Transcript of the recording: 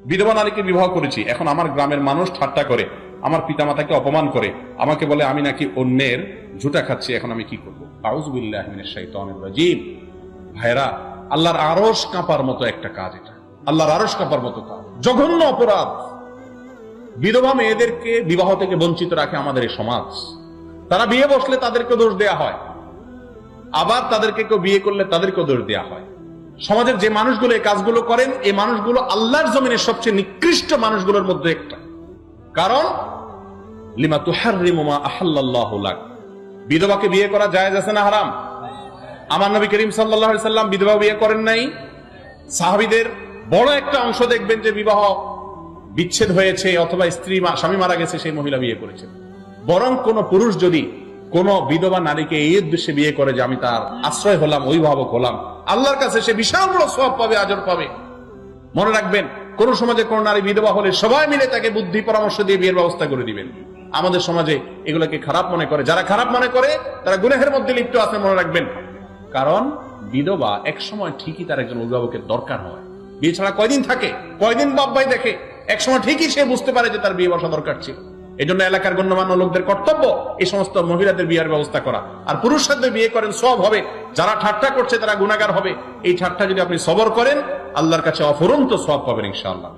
বিধবা নারীকে বিবাহ করেছি, এখন আমার গ্রামের মানুষ ঠাট্টা করে, আমার পিতামাতাকে অপমান করে, আমাকে বলে আমি নাকি অন্যের ঝুটা খাচ্ছি, এখন আমি কি করবো? আউযুবিল্লাহি মিনাশ শাইতানির রাজীম। ভাইরা, আল্লাহর আরশ কাঁপার মতো একটা কাজ এটা, আল্লাহর আরশ কাঁপার মতো কাজ, জঘন্য অপরাধ। বিধবা মেয়েদেরকে বিবাহ থেকে বঞ্চিত রাখে আমাদের এই সমাজ। তারা বিয়ে বসলে তাদেরকে দোষ দেয়া হয়, আবার তাদেরকে কেউ বিয়ে করলে তাদেরকেও দোষ দেয়া হয়। সমাজের যে মানুষগুলো এই কাজগুলো করেন, এই মানুষগুলো আল্লাহর জমিনের সবচেয়ে নিকৃষ্ট মানুষগুলোর মধ্যে একটা। কারণ লিমা তুহাররিমু মা আহাল্লাল্লাহু লাক, বিধবাকে বিয়ে করা জায়েজ আছে না হারাম? আমার নবী করিম সাল্লাল্লাহু আলাইহি সাল্লাম বিধবা বিয়ে করেন নাই। সাহাবীদের বড় একটা অংশ দেখবেন যে বিবাহ বিচ্ছেদ হয়েছে অথবা স্বামী মারা গেছে, সেই মহিলা বিয়ে করেছেন। বরং কোন পুরুষ যদি কোন বিধবা নারীকে এই উদ্দেশ্যে বিয়ে করে যে আমি তার আশ্রয় হলাম, অভিভাবক হলাম, আল্লাহর কাছে সে বিশাল বড় সওয়াব পাবে, আজর পাবে। মনে রাখবেন, কোন সমাজে কোন নারী বিধবা হলে সবাই মিলে তাকে বুদ্ধি পরামর্শ দিয়ে বিয়ের ব্যবস্থা করে দিবেন। আমাদের সমাজে এগুলোকে খারাপ মনে করে, যারা খারাপ মনে করে তারা গুনাহের মধ্যে লিপ্ত আছে, মনে রাখবেন। কারণ বিধবা এক সময় ঠিকই তার একজন অভিভাবকের দরকার হয়। বিয়ে ছাড়া কয়দিন থাকে, কয়দিন বাপ ভাই দেখে, এক সময় ঠিকই সে বুঝতে পারে যে তার বিয়ে বসা দরকার ছিল। এই জন্য এলাকার গণ্যমান্য লোকদের কর্তব্য এই সমস্ত মহিলাদের বিয়ের ব্যবস্থা করা। আর পুরুষ সাথে বিয়ে করেন, সওয়াব হবে। যারা ঠাট্টা করছে তারা গুনাহগার হবে। এই ঠাট্টা যদি আপনি সবর করেন, আল্লাহর কাছে অফুরন্ত সওয়াব পাবেন ইনশাআল্লাহ।